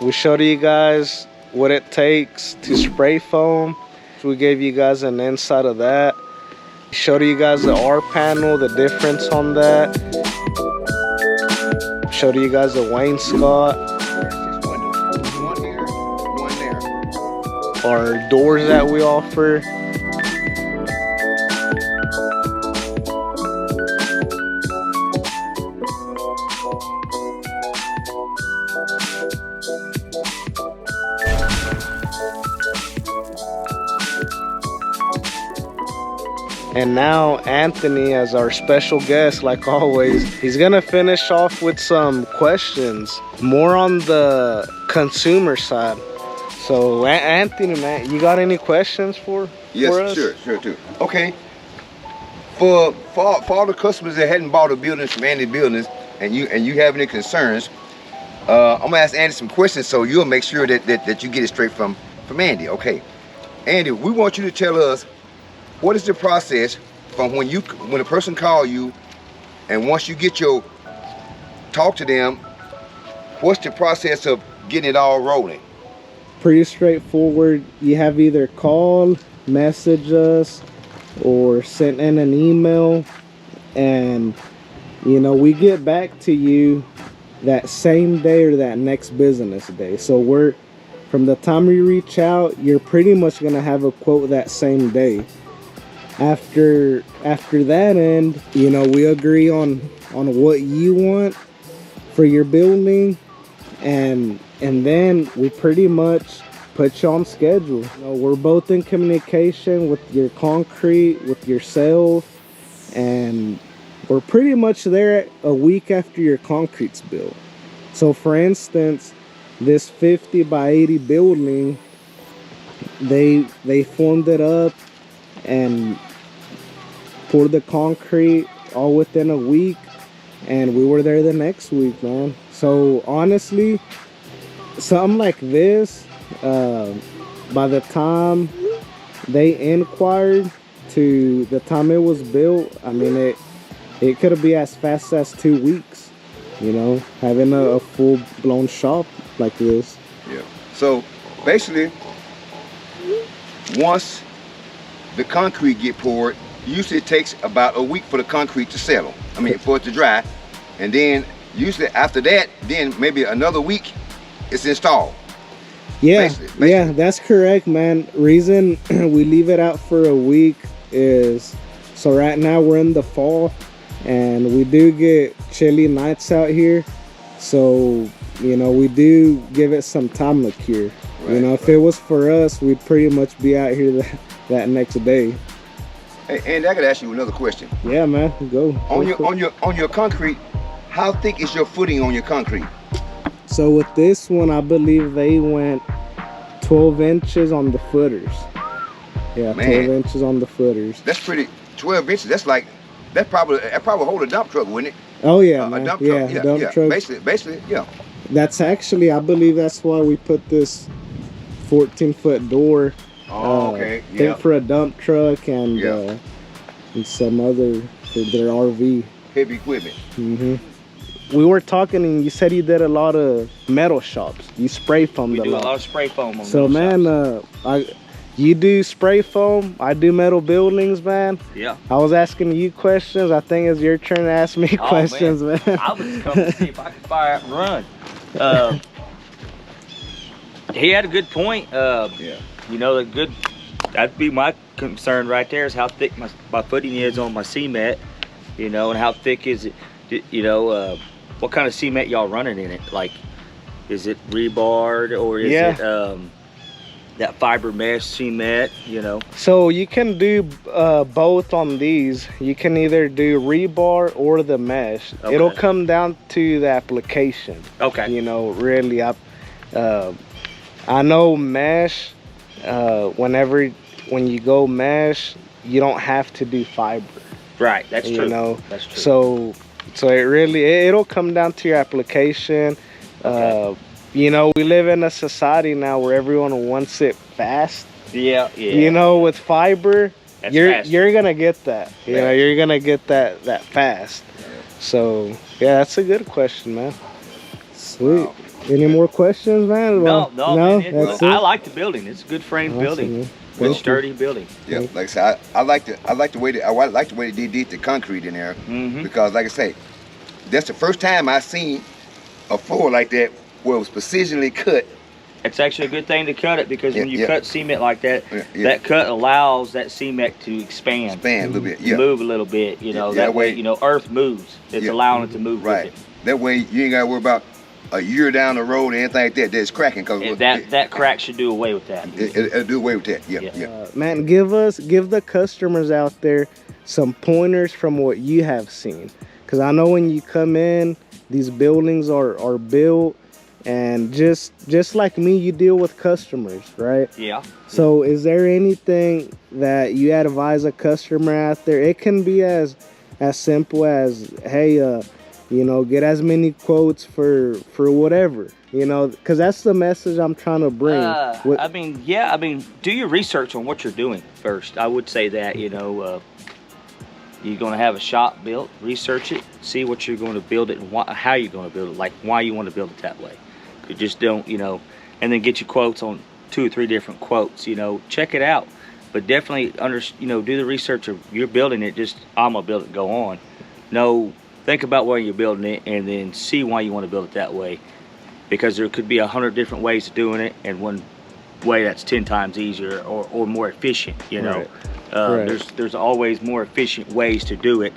We showed you guys what it takes to spray foam. We gave you guys an insight of that. Showed you guys the R panel, the difference on that. Showed you guys the wainscot. One here, one there. Our doors that we offer. And now Anthony, as our special guest, like always, he's gonna finish off with some questions, more on the consumer side. So Anthony, man, you got any questions for us? Yes, sure too. Okay. For all the customers that hadn't bought a building from Andy Buildings, and you have any concerns, I'm gonna ask Andy some questions so you'll make sure that you get it straight from Andy. Okay. Andy, we want you to tell us, what is the process from when a person calls you, and once you get talk to them, what's the process of getting it all rolling? Pretty straightforward. You have either call, message us, or send in an email, and we get back to you that same day or that next business day. So from the time we reach out, you're pretty much gonna have a quote that same day. After that end, we agree on what you want for your building, and then we pretty much put you on schedule. We're both in communication with your concrete, with yourself, and we're pretty much there a week after your concrete's built. So for instance, this 50 by 80 building, they formed it up and poured the concrete all within a week, and we were there the next week, man. So honestly, something like this, by the time they inquired to the time it was built, I mean, it could be as fast as 2 weeks, having a full-blown shop like this. Yeah. So basically, once the concrete get poured, usually it takes about a week for the concrete to settle. I mean, for it to dry. And then usually after that, then maybe another week, it's installed. Yeah, basically. Yeah, that's correct, man. Reason we leave it out for a week is, so right now we're in the fall, and we do get chilly nights out here. So, we do give it some time to cure. Right, if it was for us, we'd pretty much be out here that next day. Hey, Andy, I could ask you another question. Yeah, man, go. On your concrete, how thick is your footing on your concrete? So with this one, I believe they went 12 inches on the footers. Yeah, man, 12 inches on the footers. That's pretty. 12 inches. That probably hold a dump truck, wouldn't it? Oh yeah, man. A dump truck. Yeah, dump truck. Basically, yeah. That's actually, I believe that's why we put this 14-foot door. Oh, okay. I think for a dump truck and some other for their RV. Heavy equipment. We were talking, and you said you did a lot of metal shops. You spray foamed a lot of spray foam on so man, you do spray foam, I do metal buildings, man. Yeah. I was asking you questions. I think it's your turn to ask me questions, man. I was coming to see if I could fire out and run. He had a good point. That'd be my concern right there, is how thick my footing is on my cement, and how thick is it, what kind of cement y'all running in it? Like, is it rebar, or is it that fiber mesh cement, So you can do both on these. You can either do rebar or the mesh. Okay. It'll come down to the application. Okay. Really, I know mesh, when you go mesh, you don't have to do fiber. Right, that's true. That's true. So it'll come down to your application. Okay. We live in a society now where everyone wants it fast. Yeah. With fiber, that's you're gonna get that. You're gonna get that fast. So yeah, that's a good question, man. Sweet. Wow. Any more questions, man? No, man, that's I it. like the building. It's a good frame Awesome, building. man. Good Thank you. sturdy building. Yeah, like I said, I like the way they did the concrete in there, because like I say, that's the first time I seen a floor like that where it was precisionally cut. It's actually a good thing to cut it, because when you cut cement like that, Yeah. that cut allows that cement to expand A little bit, yeah. move a little bit. You know, Yeah, that way, you know, earth moves. It's allowing it to move Right. with it. That way you ain't gotta worry about a year down the road and anything like that that's cracking, because And that crack should do away with that. it'll do away with that. Yeah, Yeah. yeah. Man, give the customers out there some pointers from what you have seen, because I know when you come in, these buildings are built, and just like me, you deal with customers, right? Yeah. So is there anything that you advise a customer out there? It can be as simple as, hey, you know, get as many quotes for whatever, you know, because that's the message I'm trying to bring. I mean, do your research on what you're doing first. I would say that, you know, you're going to have a shop built, research it, see what you're going to build it, and how you're going to build it, like why you want to build it that way. You just don't, you know, and then get your quotes on 2 or 3 different quotes, you know, check it out. But definitely, you know, do the research of you're building it, just, I'm going to build it, go on. No, think about where you're building it, and then see why you want to build it that way. Because there could be 100 different ways of doing it, and one way that's 10 times easier or more efficient, you know. Right. There's always more efficient ways to do it,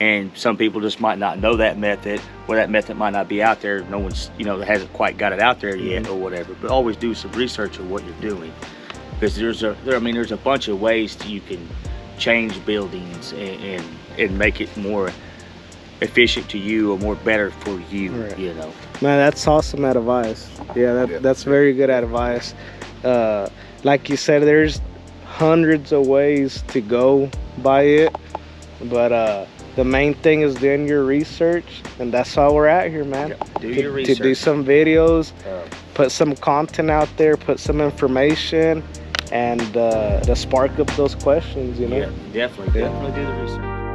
and some people just might not know that method, or that method might not be out there. No one's, you know, hasn't quite got it out there yet, or whatever. But always do some research of what you're doing, because there's a bunch of ways you can change buildings and make it more efficient to you, or more better for you. Right. You know. Man, that's awesome advice. Yeah, that's very good advice. Like you said, there's hundreds of ways to go by it, but the main thing is doing your research, and that's why we're out here, man. Yeah, do your research. To do some videos, put some content out there, put some information, and to spark up those questions, you know. Yeah, definitely do the research.